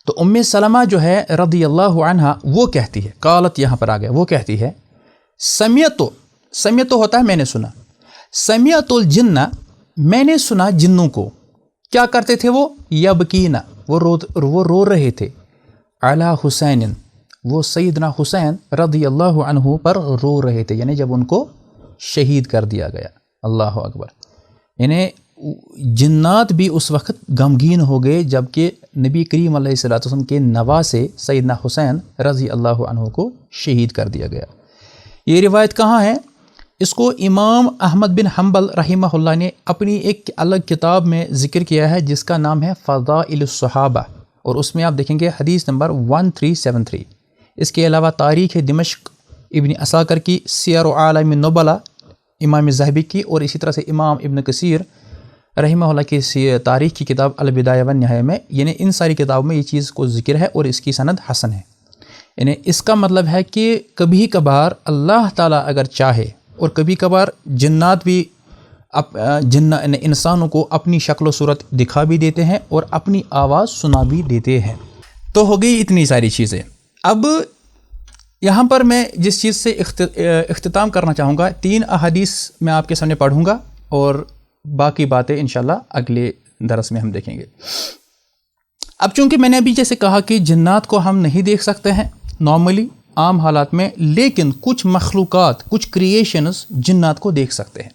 تو ام سلمہ جو ہے رضی اللہ عنہا، وہ کہتی ہے، قالت یہاں پر آ گیا، وہ کہتی ہے سمیعت ہوتا ہے میں نے سنا، سمیعت الجن، میں نے سنا جنوں کو کیا کرتے تھے، وہ یبکینا، وہ رو رہے تھے، علی حسین، وہ سیدنا حسین رضی اللہ عنہ پر رو رہے تھے، یعنی جب ان کو شہید کر دیا گیا۔ اللہ اکبر، یعنی جنات بھی اس وقت غمگین ہو گئے جبکہ نبی کریم علیہ الصلوۃ والسلام کے نواسے سیدنا حسین رضی اللہ عنہ کو شہید کر دیا گیا۔ یہ روایت کہاں ہے؟ اس کو امام احمد بن حنبل رحمہ اللہ نے اپنی ایک الگ کتاب میں ذکر کیا ہے جس کا نام ہے فضائل الصحابہ، اور اس میں آپ دیکھیں گے حدیث نمبر 1373۔ اس کے علاوہ تاریخ دمشق ابن عساکر کی، سیر اعلام النبلاء امام ذہبی کی، اور اسی طرح سے امام ابن کثیر رحمہ اللہ کی تاریخ کی کتاب البدایہ والنہایہ میں، یعنی ان ساری کتابوں میں یہ چیز کو ذکر ہے اور اس کی سند حسن ہے۔ یعنی اس کا مطلب ہے کہ کبھی کبھار اللہ تعالیٰ اگر چاہے، اور کبھی کبھار جنات بھی انسانوں کو اپنی شکل و صورت دکھا بھی دیتے ہیں اور اپنی آواز سنا بھی دیتے ہیں۔ تو ہو گئی اتنی ساری چیزیں۔ اب یہاں پر میں جس چیز سے اختتام کرنا چاہوں گا، 3 احادیث میں آپ کے سامنے پڑھوں گا اور باقی باتیں انشاءاللہ اگلے درس میں ہم دیکھیں گے۔ اب چونکہ میں نے ابھی جیسے کہا کہ جنات کو ہم نہیں دیکھ سکتے ہیں نارملی عام حالات میں، لیکن کچھ مخلوقات، کچھ کریشنز جنات کو دیکھ سکتے ہیں۔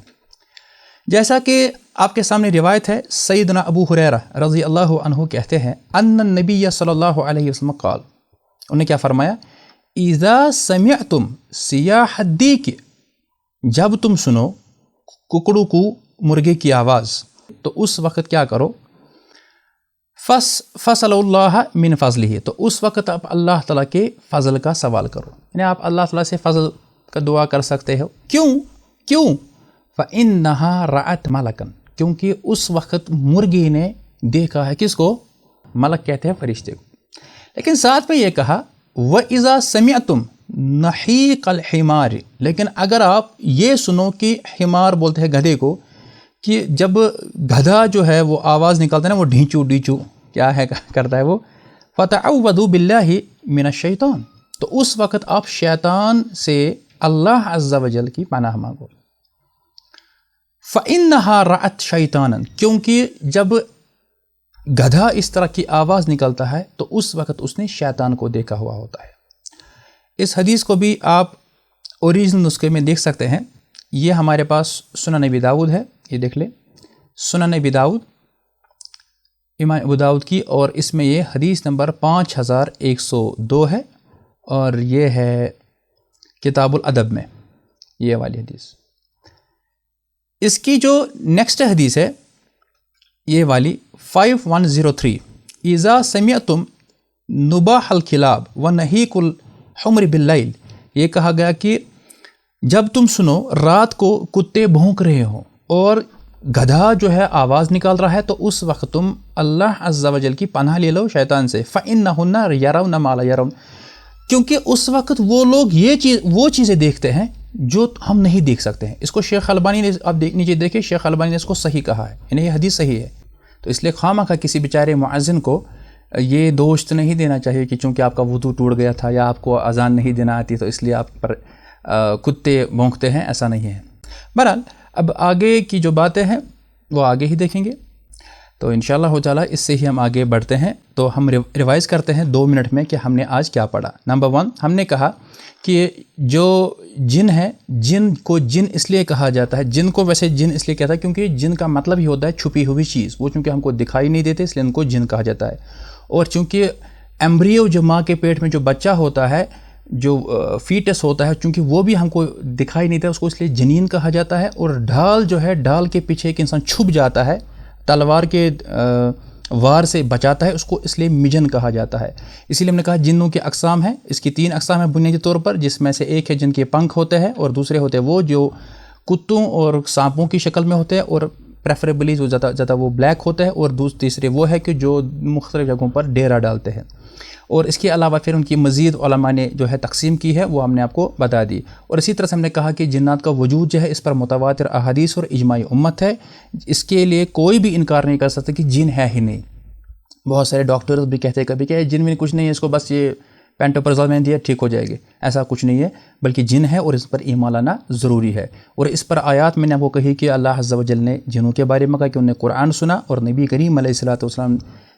جیسا کہ آپ کے سامنے روایت ہے، سیدنا ابو ہریرہ رضی اللہ عنہ کہتے ہیں ان النبی صلی اللہ علیہ وسلم قال، انہوں نے کیا فرمایا، اذا سمعتم صیاح الدیک، جب تم سنو ککڑو کو، مرغے کی آواز، تو اس وقت کیا کرو، فصل اللہ من فضلہ، تو اس وقت آپ اللہ تعالیٰ کے فضل کا سوال کرو، یعنی آپ اللہ تعالیٰ سے فضل کا دعا کر سکتے ہو۔ کیوں؟ فَإِنَّهَا رَأَتْ مَلَكًا، کیونکہ اس وقت مرغی نے دیکھا ہے، کس کو؟ ملک کہتے ہیں فرشتے کو۔ لیکن ساتھ میں یہ کہا وَإِذَا سَمِعْتُمْ نَحِيقَ الْحِمَارِ، لیکن اگر آپ یہ سنو کہ حمار بولتے ہیں گدھے کو، کہ جب گدھا جو ہے وہ آواز نکالتا ہے نا، وہ ڈھینچو ڈھینچو کیا ہے کرتا ہے وہ، فَتَعَوَّذُوا بِاللَّهِ مِنَ الشَّيْطَانِ، تو اس وقت آپ شیطان سے اللہ عز و جل کی پناہ مانگو۔ فَإِنَّهَا رَأَتْ شَيْطَانًا، کیونکہ جب گدھا اس طرح کی آواز نکلتا ہے تو اس وقت اس نے شیطان کو دیکھا ہوا ہوتا ہے۔ اس حدیث کو بھی آپ اوریجنل نسخے میں دیکھ سکتے ہیں، یہ ہمارے پاس سنن ابی داؤد ہے، یہ دیکھ لیں، سنن ابی داؤد، امام ابو داؤد کی، اور اس میں یہ حدیث نمبر 5102 ہے، اور یہ ہے کتاب الادب میں یہ والی حدیث۔ اس کی جو نیکسٹ حدیث ہے یہ والی 5103، اذا سمعتم نباح الکلاب ونہیق الحمر باللیل، یہ کہا گیا کہ جب تم سنو رات کو کتے بھونک رہے ہوں اور گدھا جو ہے آواز نکال رہا ہے، تو اس وقت تم اللہ عز و جل کی پناہ لے لو شیطان سے، فَإِنَّهُنَّ يَرَوْنَ مَا لَا يَرَوْنَ، کیونکہ اس وقت وہ لوگ وہ چیزیں دیکھتے ہیں جو ہم نہیں دیکھ سکتے ہیں۔ اس کو شیخ البانی نے، آپ نیچے دیکھیں، شیخ البانی نے اس کو صحیح کہا ہے، یعنی یہ حدیث صحیح ہے۔ تو اس لیے خواہ کسی بیچارے مؤذن کو یہ دوست نہیں دینا چاہیے کہ چونکہ آپ کا وضو ٹوٹ گیا تھا یا آپ کو اذان نہیں دینا آتی تو اس لیے آپ پر کتے بھونکتے ہیں، ایسا نہیں ہے۔ بہرحال اب آگے کی جو باتیں ہیں وہ آگے ہی دیکھیں گے، تو انشاءاللہ تعالیٰ اس سے ہی ہم آگے بڑھتے ہیں۔ تو ہم ریوائز کرتے ہیں 2 منٹ میں کہ ہم نے آج کیا پڑھا۔ نمبر 1، ہم نے کہا کہ جو جن ہے، جن کو جن اس لیے کہا جاتا ہے، جن کو ویسے جن اس لیے کہتا ہے کیونکہ جن کا مطلب ہی ہوتا ہے چھپی ہوئی چیز، وہ چونکہ ہم کو دکھائی نہیں دیتے اس لیے ان کو جن کہا جاتا ہے۔ اور چونکہ ایمبریو جو ماں کے پیٹ میں جو بچہ ہوتا ہے، جو فیٹس ہوتا ہے، چونکہ وہ بھی ہم کو دکھائی نہیں دیتا، اس کو اس لیے جنین کہا جاتا ہے۔ اور ڈھال جو ہے، ڈھال کے پیچھے ایک انسان چھپ جاتا ہے، تلوار کے وار سے بچاتا ہے، اس کو اس لیے مجن کہا جاتا ہے۔ اسی لیے ہم نے کہا جنوں کے اقسام ہیں، اس کی 3 اقسام ہیں بنیادی طور پر، جس میں سے ایک ہے جن کے پنکھ ہوتے ہیں، اور دوسرے ہوتے ہیں وہ جو کتوں اور سانپوں کی شکل میں ہوتے ہیں، اور پریفریبلی جو زیادہ وہ بلیک ہوتا ہے، اور تیسرے وہ ہے کہ جو مختلف جگہوں پر ڈیرا ڈالتے ہیں. اور اس کے علاوہ پھر ان کی مزید علماء نے جو ہے تقسیم کی ہے، وہ ہم نے آپ کو بتا دی. اور اسی طرح سے ہم نے کہا کہ جنات کا وجود جو ہے اس پر متواتر احادیث اور اجماعی امت ہے. اس کے لیے کوئی بھی انکار نہیں کر سکتا کہ جن ہے ہی نہیں. بہت سارے ڈاکٹرز بھی کہتے ہیں کبھی کہ جن میں کچھ نہیں ہے، اس کو بس یہ پینٹوپرزول میں دیا ٹھیک ہو جائے گی. ایسا کچھ نہیں ہے، بلکہ جن ہے اور اس پر ایمان لانا ضروری ہے. اور اس پر آیات میں نے آپ کو کہی کہ اللہ عز و جل نے جنوں کے بارے میں کہا کہ انہوں نے قرآن سنا، اور نبی کریم علیہ الصلوۃ والسلام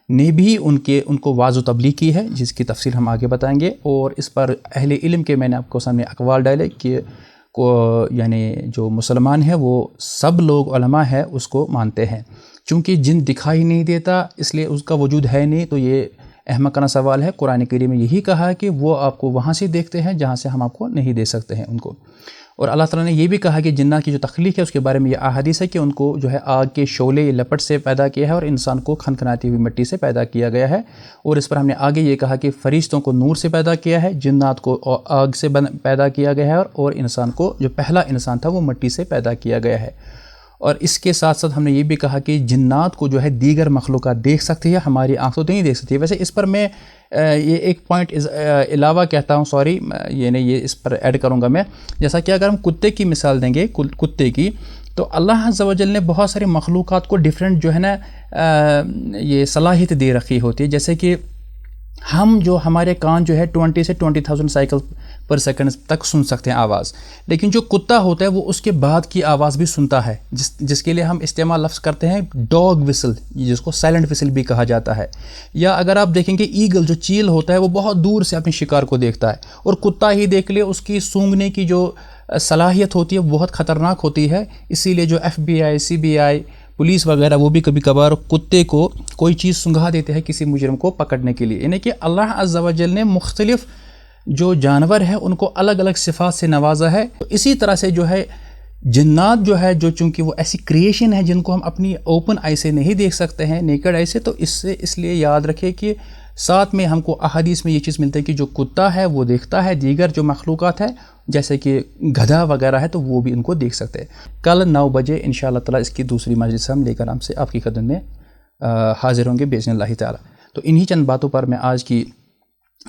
نے بھی ان کو واضح و تبلیغ کی ہے، جس کی تفصیل ہم آگے بتائیں گے. اور اس پر اہل علم کے میں نے آپ کو سامنے اقوال ڈالے کہ یعنی جو مسلمان ہیں وہ سب لوگ علماء ہے اس کو مانتے ہیں. چونکہ جن دکھائی نہیں دیتا اس لیے اس کا وجود ہے نہیں، تو یہ احمقانہ سوال ہے. قرآن کریم میں یہی کہا کہ وہ آپ کو وہاں سے دیکھتے ہیں جہاں سے ہم آپ کو نہیں دے سکتے ہیں ان کو. اور اللہ تعالیٰ نے یہ بھی کہا کہ جنات کی جو تخلیق ہے اس کے بارے میں یہ احادیث ہے کہ ان کو جو ہے آگ کے شعلے یا لپٹ سے پیدا کیا ہے، اور انسان کو کھنکھناتی ہوئی مٹی سے پیدا کیا گیا ہے. اور اس پر ہم نے آگے یہ کہا کہ فرشتوں کو نور سے پیدا کیا ہے، جنات کو آگ سے پیدا کیا گیا ہے، اور انسان کو جو پہلا انسان تھا وہ مٹی سے پیدا کیا گیا ہے. اور اس کے ساتھ ساتھ ہم نے یہ بھی کہا کہ جنات کو جو ہے دیگر مخلوقات دیکھ سکتی ہے، ہماری آنکھوں تو نہیں دیکھ سکتی. ویسے اس پر میں یہ ایک پوائنٹ علاوہ کہتا ہوں، سوری، یعنی یہ اس پر ایڈ کروں گا میں. جیسا کہ اگر ہم کتے کی مثال دیں گے، کتے کی، تو اللہ عز و جل نے بہت سارے مخلوقات کو ڈیفرنٹ جو ہے نا یہ صلاحیت دے رکھی ہوتی ہے. جیسے کہ ہم جو ہمارے کان جو ہے 20 سے 20,000 سائیکل پر سیکنڈ تک سن سکتے ہیں آواز، لیکن جو کتا ہوتا ہے وہ اس کے بعد کی آواز بھی سنتا ہے، جس کے لیے ہم استعمال لفظ کرتے ہیں ڈاگ وسل، جس کو سائلنٹ وسل بھی کہا جاتا ہے. یا اگر آپ دیکھیں گے ایگل جو چیل ہوتا ہے وہ بہت دور سے اپنے شکار کو دیکھتا ہے، اور کتا ہی دیکھ لے اس کی سونگھنے کی جو صلاحیت ہوتی ہے بہت خطرناک ہوتی ہے. اسی لیے جو FBI CBI پولیس وغیرہ وہ بھی کبھی کبھار کتے کو کوئی چیز سنگھا دیتے ہیں کسی مجرم کو پکڑنے کے لیے. یعنی کہ اللہ عز و جل نے مختلف جو جانور ہیں ان کو الگ الگ صفات سے نوازا ہے. اسی طرح سے جو ہے جنات جو ہے جو چونکہ وہ ایسی کریشن ہے جن کو ہم اپنی اوپن آئی سے نہیں دیکھ سکتے ہیں، نیکڈ آئی سے، تو اس لیے یاد رکھے کہ ساتھ میں ہم کو احادیث میں یہ چیز ملتی ہے کہ جو کتا ہے وہ دیکھتا ہے، دیگر جو مخلوقات ہیں جیسے کہ گدھا وغیرہ ہے تو وہ بھی ان کو دیکھ سکتے ہیں. کل 9 بجے انشاءاللہ تعالیٰ اس کی دوسری مجلس ہم لے کر ہم سے آپ کی خدمت میں حاضر ہوں گے باذن اللہ تعالیٰ. تو انہی چند باتوں پر میں آج کی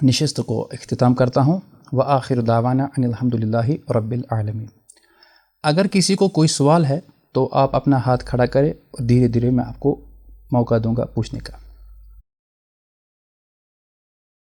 نشست کو اختتام کرتا ہوں. وآخر دعوانا ان الحمدللہ رب العالمین. اگر کسی کو کوئی سوال ہے تو آپ اپنا ہاتھ کھڑا کریں، اور دھیرے دھیرے میں آپ کو موقع دوں گا پوچھنے کا.